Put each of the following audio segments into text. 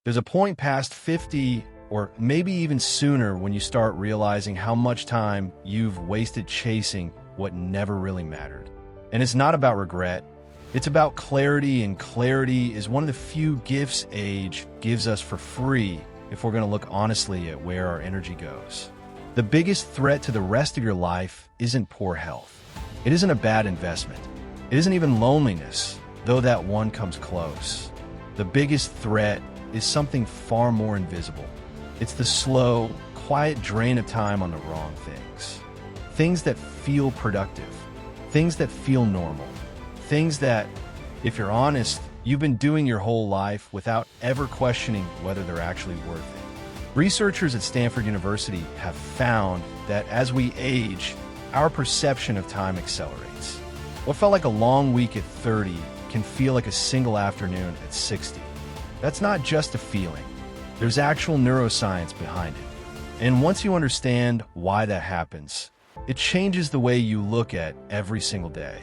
There's a point past 50, or maybe even sooner, when you start realizing how much time you've wasted chasing what never really mattered. And it's not about regret. It's about clarity, and clarity is one of the few gifts age gives us for free if we're going to look honestly at where our energy goes. The biggest threat to the rest of your life isn't poor health. It isn't a bad investment. It isn't even loneliness, though that one comes close. The biggest threat is something far more invisible. It's the slow, quiet drain of time on the wrong things. Things that feel productive. Things that feel normal. Things that, if you're honest, you've been doing your whole life without ever questioning whether they're actually worth it. Researchers at Stanford University have found that as we age, our perception of time accelerates. What felt like a long week at 30 can feel like a single afternoon at 60. That's not just a feeling. There's actual neuroscience behind it. And once you understand why that happens, it changes the way you look at every single day.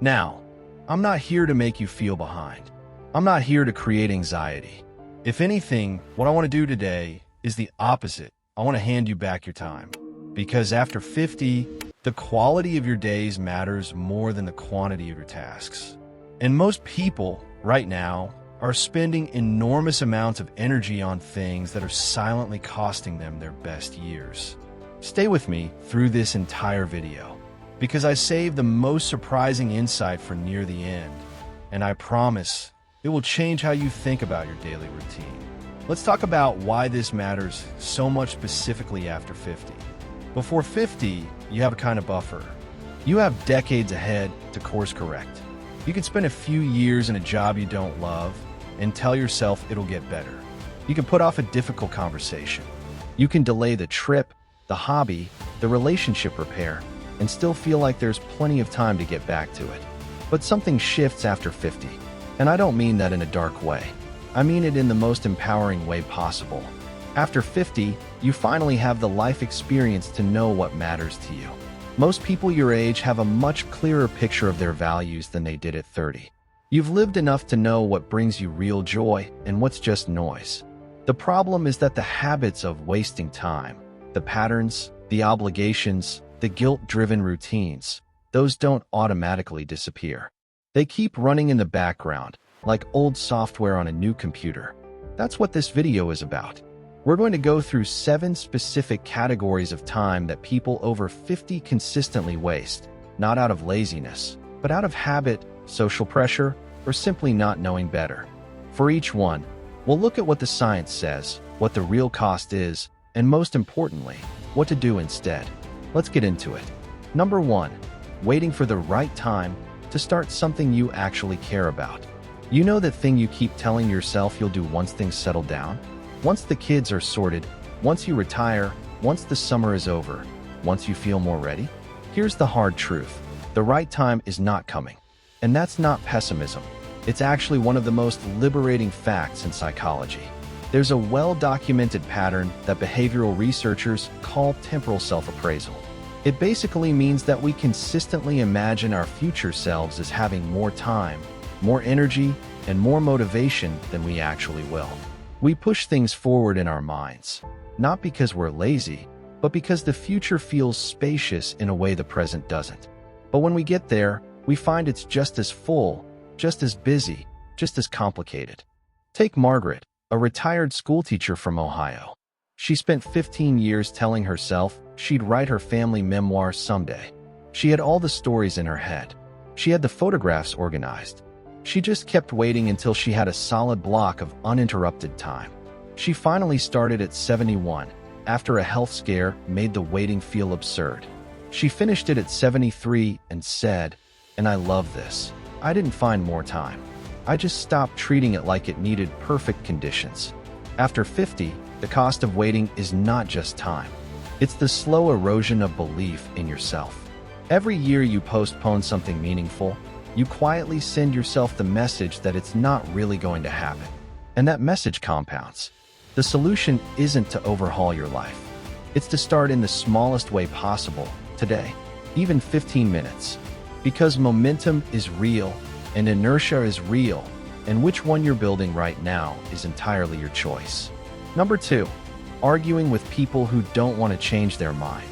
Now, I'm not here to make you feel behind. I'm not here to create anxiety. If anything, what I want to do today is the opposite. I want to hand you back your time. Because after 50, the quality of your days matters more than the quantity of your tasks. And most people, right now, are spending enormous amounts of energy on things that are silently costing them their best years. Stay with me through this entire video, because I saved the most surprising insight for near the end, and I promise it will change how you think about your daily routine. Let's talk about why this matters so much specifically after 50. Before 50, you have a kind of buffer. You have decades ahead to course correct. You can spend a few years in a job you don't love and tell yourself it'll get better. You can put off a difficult conversation. You can delay the trip, the hobby, the relationship repair, and still feel like there's plenty of time to get back to it. But something shifts after 50. And I don't mean that in a dark way. I mean it in the most empowering way possible. After 50, you finally have the life experience to know what matters to you. Most people your age have a much clearer picture of their values than they did at 30. You've lived enough to know what brings you real joy and what's just noise. The problem is that the habits of wasting time, the patterns, the obligations, the guilt-driven routines, those don't automatically disappear. They keep running in the background, like old software on a new computer. That's what this video is about. We're going to go through 7 specific categories of time that people over 50 consistently waste, not out of laziness, but out of habit, social pressure, or simply not knowing better. For each one, we'll look at what the science says, what the real cost is, and most importantly, what to do instead. Let's get into it. Number 1, waiting for the right time to start something you actually care about. You know that thing you keep telling yourself you'll do once things settle down? Once the kids are sorted, once you retire, once the summer is over, once you feel more ready? Here's the hard truth. The right time is not coming. And that's not pessimism. It's actually one of the most liberating facts in psychology. There's a well-documented pattern that behavioral researchers call temporal self-appraisal. It basically means that we consistently imagine our future selves as having more time, more energy, and more motivation than we actually will. We push things forward in our minds, not because we're lazy, but because the future feels spacious in a way the present doesn't. But when we get there, we find it's just as full, just as busy, just as complicated. Take Margaret, a retired schoolteacher from Ohio. She spent 15 years telling herself she'd write her family memoir someday. She had all the stories in her head. She had the photographs organized. She just kept waiting until she had a solid block of uninterrupted time. She finally started at 71, after a health scare made the waiting feel absurd. She finished it at 73 and said, "And I love this. I didn't find more time. I just stopped treating it like it needed perfect conditions." After 50, the cost of waiting is not just time. It's the slow erosion of belief in yourself. Every year you postpone something meaningful, you quietly send yourself the message that it's not really going to happen. And that message compounds. The solution isn't to overhaul your life. It's to start in the smallest way possible, today, even 15 minutes. Because momentum is real and inertia is real, and which one you're building right now is entirely your choice. Number 2, arguing with people who don't want to change their mind.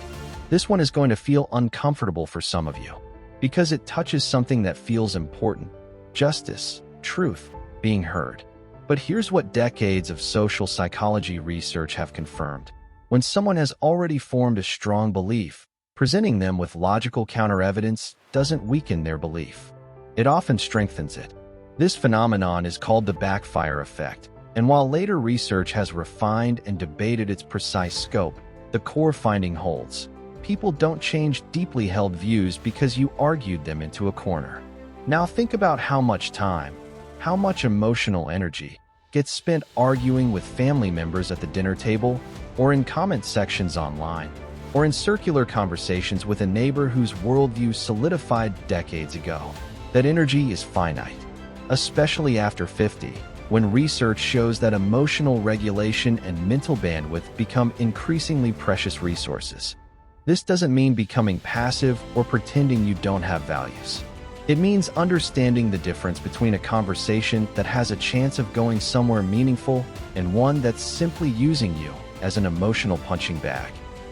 This one is going to feel uncomfortable for some of you because it touches something that feels important: justice, truth, being heard. But here's what decades of social psychology research have confirmed. When someone has already formed a strong belief, presenting them with logical counter-evidence doesn't weaken their belief. It often strengthens it. This phenomenon is called the backfire effect, and while later research has refined and debated its precise scope, the core finding holds. People don't change deeply held views because you argued them into a corner. Now think about how much time, how much emotional energy gets spent arguing with family members at the dinner table, or in comment sections online, or in circular conversations with a neighbor whose worldview solidified decades ago. That energy is finite, especially after 50, when research shows that emotional regulation and mental bandwidth become increasingly precious resources. This doesn't mean becoming passive or pretending you don't have values. It means understanding the difference between a conversation that has a chance of going somewhere meaningful and one that's simply using you as an emotional punching bag.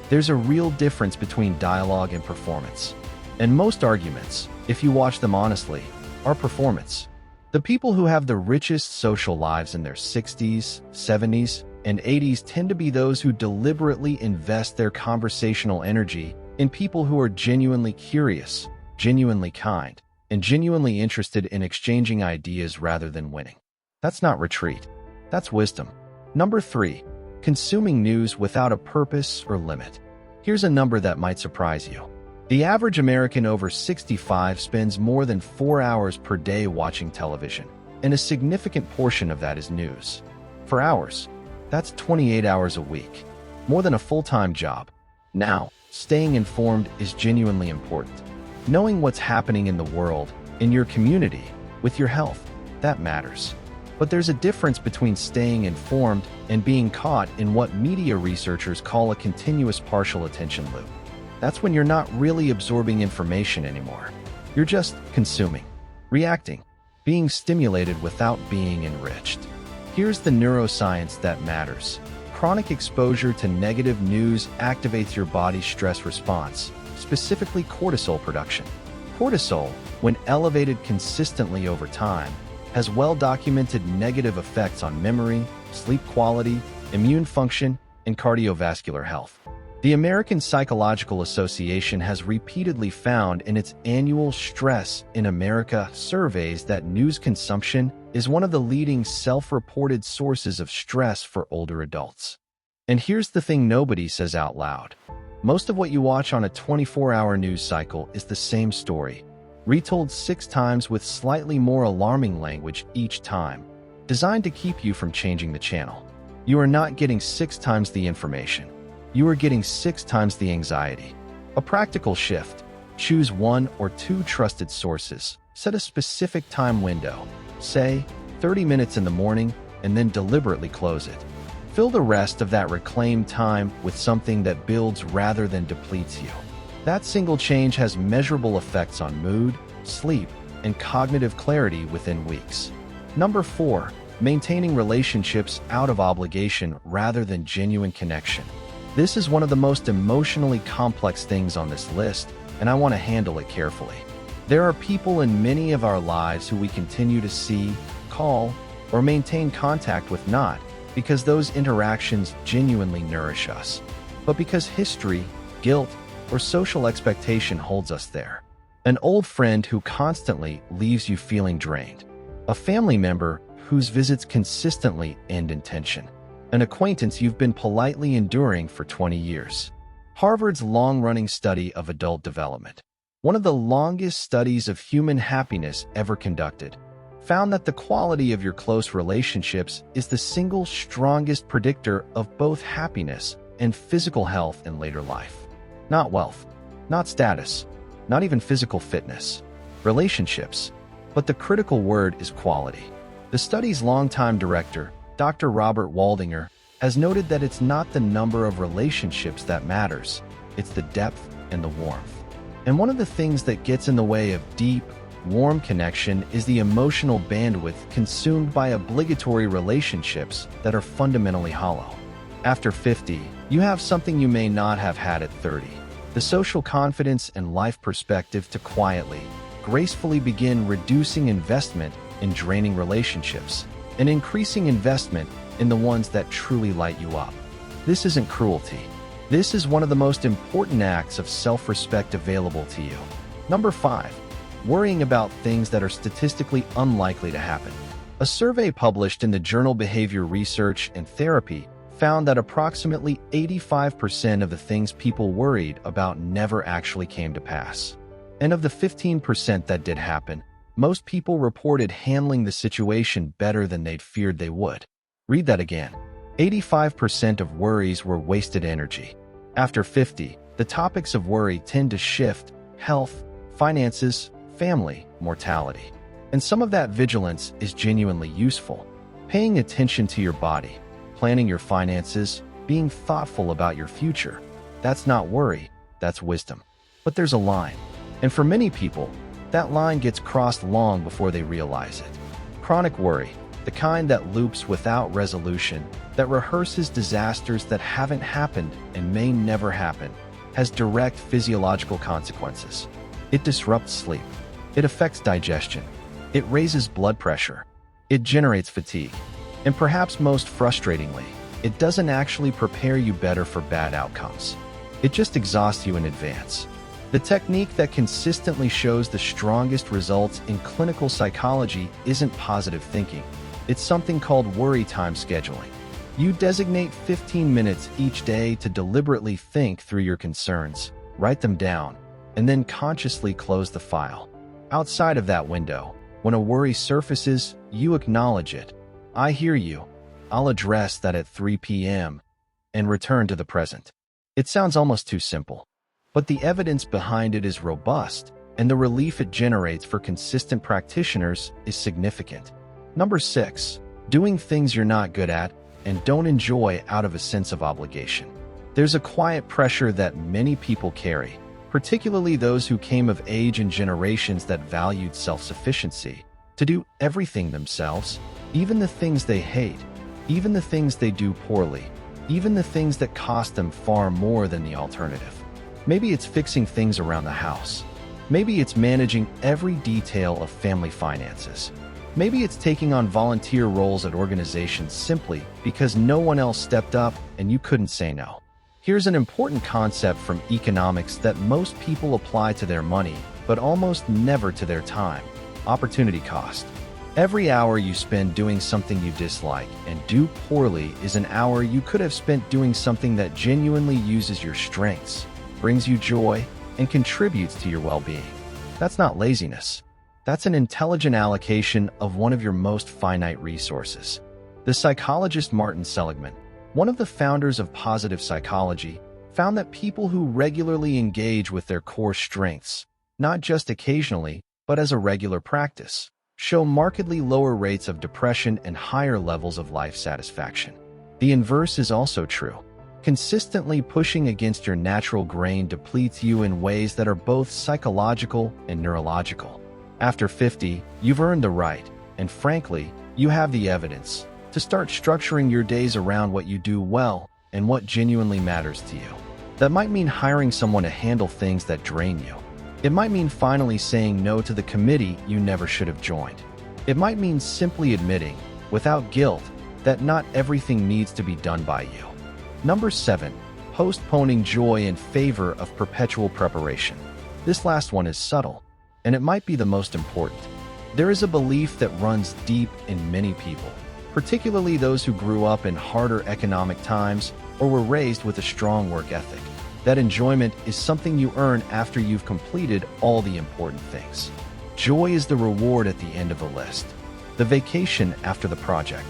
There's a real difference between dialogue and performance. And most arguments, if you watch them honestly, are performance. The people who have the richest social lives in their 60s, 70s, and 80s tend to be those who deliberately invest their conversational energy in people who are genuinely curious, genuinely kind, and genuinely interested in exchanging ideas rather than winning. That's not retreat. That's wisdom. Number 3, consuming news without a purpose or limit. Here's a number that might surprise you. The average American over 65 spends more than 4 hours per day watching television, and a significant portion of that is news. For hours, that's 28 hours a week, more than a full-time job. Now, staying informed is genuinely important. Knowing what's happening in the world, in your community, with your health, that matters. But there's a difference between staying informed and being caught in what media researchers call a continuous partial attention loop. That's when you're not really absorbing information anymore. You're just consuming, reacting, being stimulated without being enriched. Here's the neuroscience that matters. Chronic exposure to negative news activates your body's stress response, specifically cortisol production. Cortisol, when elevated consistently over time, has well-documented negative effects on memory, sleep quality, immune function, and cardiovascular health. The American Psychological Association has repeatedly found in its annual Stress in America surveys that news consumption is one of the leading self-reported sources of stress for older adults. And here's the thing nobody says out loud. Most of what you watch on a 24-hour news cycle is the same story, retold 6 times with slightly more alarming language each time, designed to keep you from changing the channel. You are not getting 6 times the information. You are getting 6 times the anxiety. A practical shift: choose 1 or 2 trusted sources. Set a specific time window, say 30 minutes in the morning, and then deliberately close it. Fill the rest of that reclaimed time with something that builds rather than depletes you. That single change has measurable effects on mood, sleep, and cognitive clarity within weeks. Number 4, maintaining relationships out of obligation rather than genuine connection. This is one of the most emotionally complex things on this list, and I want to handle it carefully. There are people in many of our lives who we continue to see, call, or maintain contact with not because those interactions genuinely nourish us, but because history, guilt, or social expectation holds us there. An old friend who constantly leaves you feeling drained. A family member whose visits consistently end in tension. An acquaintance you've been politely enduring for 20 years. Harvard's long-running study of adult development, one of the longest studies of human happiness ever conducted, found that the quality of your close relationships is the single strongest predictor of both happiness and physical health in later life. Not wealth, not status, not even physical fitness. Relationships. But the critical word is quality. The study's longtime director, Dr. Robert Waldinger, has noted that it's not the number of relationships that matters, it's the depth and the warmth. And one of the things that gets in the way of deep, Warm connection is the emotional bandwidth consumed by obligatory relationships that are fundamentally hollow. After 50, you have something you may not have had at 30. The social confidence and life perspective to quietly, gracefully begin reducing investment in draining relationships and increasing investment in the ones that truly light you up. This isn't cruelty. This is one of the most important acts of self-respect available to you. Number 5. Worrying about things that are statistically unlikely to happen. A survey published in the journal Behavior Research and Therapy found that approximately 85% of the things people worried about never actually came to pass. And of the 15% that did happen, most people reported handling the situation better than they'd feared they would. Read that again. 85% of worries were wasted energy. After 50, the topics of worry tend to shift: health, finances, family, mortality. And some of that vigilance is genuinely useful. Paying attention to your body, planning your finances, being thoughtful about your future. That's not worry, that's wisdom. But there's a line. And for many people, that line gets crossed long before they realize it. Chronic worry, the kind that loops without resolution, that rehearses disasters that haven't happened and may never happen, has direct physiological consequences. It disrupts sleep. It affects digestion. It raises blood pressure. It generates fatigue. And perhaps most frustratingly, it doesn't actually prepare you better for bad outcomes. It just exhausts you in advance. The technique that consistently shows the strongest results in clinical psychology isn't positive thinking. It's something called worry time scheduling. You designate 15 minutes each day to deliberately think through your concerns, write them down, and then consciously close the file. Outside of that window, when a worry surfaces, you acknowledge it. I hear you. I'll address that at 3 p.m. and return to the present. It sounds almost too simple, but the evidence behind it is robust, and the relief it generates for consistent practitioners is significant. Number 6. Doing things you're not good at and don't enjoy out of a sense of obligation. There's a quiet pressure that many people carry, particularly those who came of age in generations that valued self-sufficiency, to do everything themselves, even the things they hate, even the things they do poorly, even the things that cost them far more than the alternative. Maybe it's fixing things around the house. Maybe it's managing every detail of family finances. Maybe it's taking on volunteer roles at organizations simply because no one else stepped up and you couldn't say no. Here's an important concept from economics that most people apply to their money, but almost never to their time: opportunity cost. Every hour you spend doing something you dislike and do poorly is an hour you could have spent doing something that genuinely uses your strengths, brings you joy, and contributes to your well-being. That's not laziness. That's an intelligent allocation of one of your most finite resources. The psychologist Martin Seligman, one of the founders of positive psychology, found that people who regularly engage with their core strengths, not just occasionally, but as a regular practice, show markedly lower rates of depression and higher levels of life satisfaction. The inverse is also true. Consistently pushing against your natural grain depletes you in ways that are both psychological and neurological. After 50, you've earned the right, and frankly, you have the evidence, to start structuring your days around what you do well and what genuinely matters to you. That might mean hiring someone to handle things that drain you. It might mean finally saying no to the committee you never should have joined. It might mean simply admitting, without guilt, that not everything needs to be done by you. Number 7. Postponing joy in favor of perpetual preparation. This last one is subtle, and it might be the most important. There is a belief that runs deep in many people, particularly those who grew up in harder economic times or were raised with a strong work ethic, that enjoyment is something you earn after you've completed all the important things. Joy is the reward at the end of the list, the vacation after the project,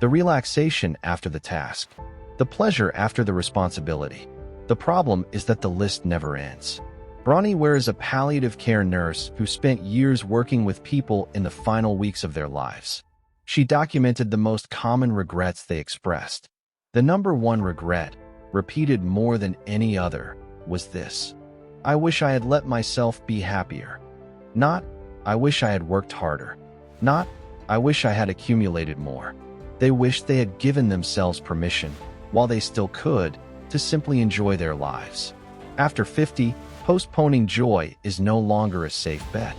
the relaxation after the task, the pleasure after the responsibility. The problem is that the list never ends. Bronnie Ware is a palliative care nurse who spent years working with people in the final weeks of their lives. She documented the most common regrets they expressed. The number one regret, repeated more than any other, was this: I wish I had let myself be happier. Not, I wish I had worked harder. Not, I wish I had accumulated more. They wished they had given themselves permission, while they still could, to simply enjoy their lives. After 50, postponing joy is no longer a safe bet.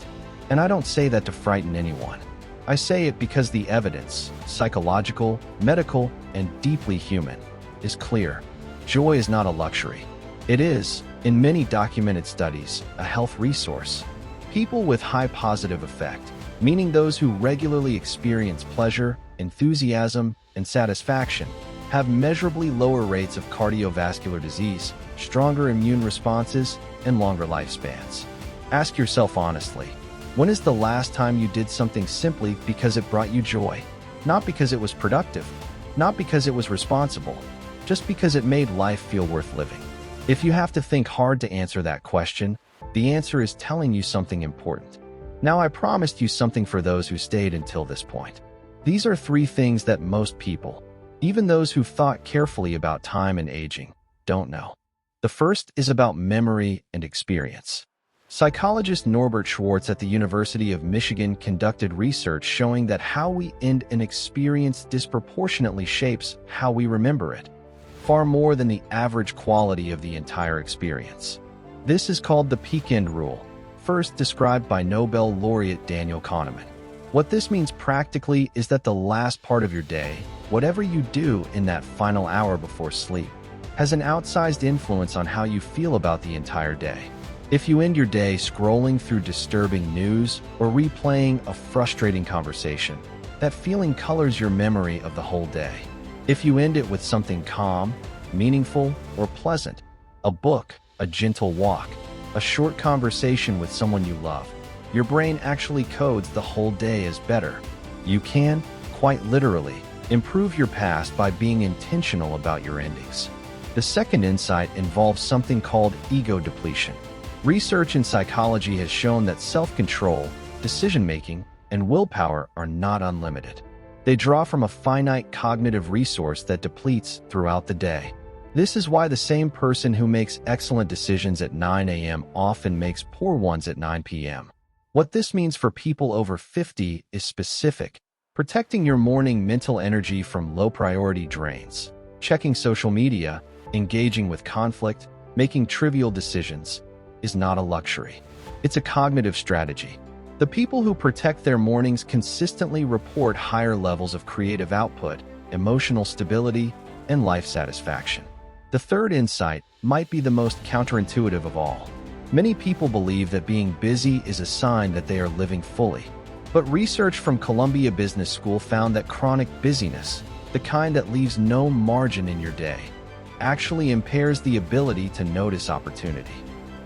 And I don't say that to frighten anyone. I say it because the evidence, psychological, medical, and deeply human, is clear. Joy is not a luxury. It is, in many documented studies, a health resource. People with high positive effect, meaning those who regularly experience pleasure, enthusiasm, and satisfaction, have measurably lower rates of cardiovascular disease, stronger immune responses, and longer lifespans. Ask yourself honestly, when is the last time you did something simply because it brought you joy? Not because it was productive, not because it was responsible, just because it made life feel worth living. If you have to think hard to answer that question, the answer is telling you something important. Now, I promised you something for those who stayed until this point. These are 3 things that most people, even those who've thought carefully about time and aging, don't know. The first is about memory and experience. Psychologist Norbert Schwartz at the University of Michigan conducted research showing that how we end an experience disproportionately shapes how we remember it, far more than the average quality of the entire experience. This is called the peak-end rule, first described by Nobel laureate Daniel Kahneman. What this means practically is that the last part of your day, whatever you do in that final hour before sleep, has an outsized influence on how you feel about the entire day. If you end your day scrolling through disturbing news or replaying a frustrating conversation, that feeling colors your memory of the whole day. If you end it with something calm, meaningful, or pleasant, a book, a gentle walk, a short conversation with someone you love, your brain actually codes the whole day as better. You can, quite literally, improve your past by being intentional about your endings. The second insight involves something called ego depletion. Research in psychology has shown that self-control, decision-making, and willpower are not unlimited. They draw from a finite cognitive resource that depletes throughout the day. This is why the same person who makes excellent decisions at 9 a.m. often makes poor ones at 9 p.m. What this means for people over 50 is specific. Protecting your morning mental energy from low-priority drains, checking social media, engaging with conflict, making trivial decisions, is not a luxury. It's a cognitive strategy. The people who protect their mornings consistently report higher levels of creative output, emotional stability, and life satisfaction. The third insight might be the most counterintuitive of all. Many people believe that being busy is a sign that they are living fully. But research from Columbia Business School found that chronic busyness, the kind that leaves no margin in your day, actually impairs the ability to notice opportunity.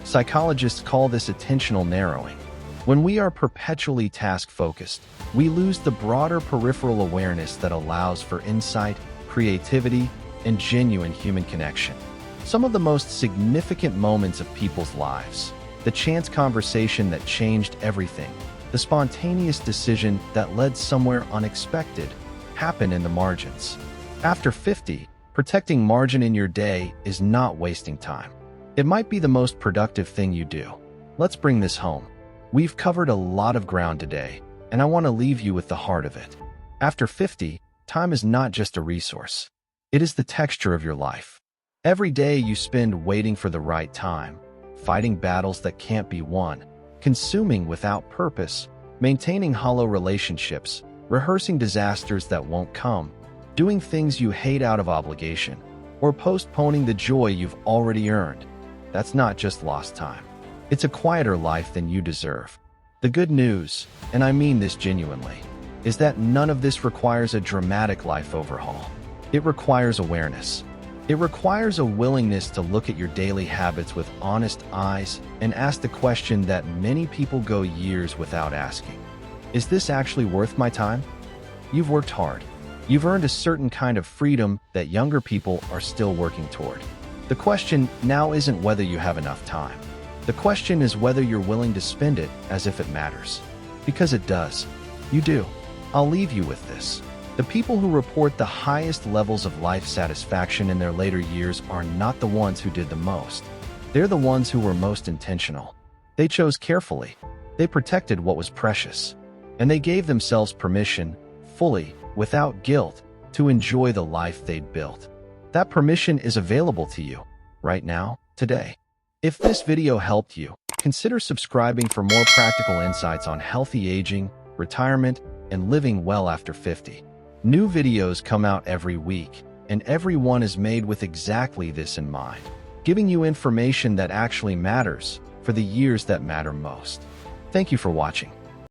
Psychologists call this attentional narrowing. When we are perpetually task-focused, we lose the broader peripheral awareness that allows for insight, creativity, and genuine human connection. Some of the most significant moments of people's lives, the chance conversation that changed everything, the spontaneous decision that led somewhere unexpected, happen in the margins. After 50, protecting margin in your day is not wasting time. It might be the most productive thing you do. Let's bring this home. We've covered a lot of ground today, and I want to leave you with the heart of it. After 50, time is not just a resource. It is the texture of your life. Every day you spend waiting for the right time, fighting battles that can't be won, consuming without purpose, maintaining hollow relationships, rehearsing disasters that won't come, doing things you hate out of obligation, or postponing the joy you've already earned. That's not just lost time. It's a quieter life than you deserve. The good news, and I mean this genuinely, is that none of this requires a dramatic life overhaul. It requires awareness. It requires a willingness to look at your daily habits with honest eyes and ask the question that many people go years without asking. Is this actually worth my time? You've worked hard. You've earned a certain kind of freedom that younger people are still working toward. The question now isn't whether you have enough time. The question is whether you're willing to spend it as if it matters. Because it does. You do. I'll leave you with this. The people who report the highest levels of life satisfaction in their later years are not the ones who did the most. They're the ones who were most intentional. They chose carefully. They protected what was precious, and they gave themselves permission, fully, without guilt, to enjoy the life they'd built. That permission is available to you, right now, today. If this video helped you, consider subscribing for more practical insights on healthy aging, retirement, and living well after 50. New videos come out every week, and every one is made with exactly this in mind, giving you information that actually matters for the years that matter most. Thank you for watching.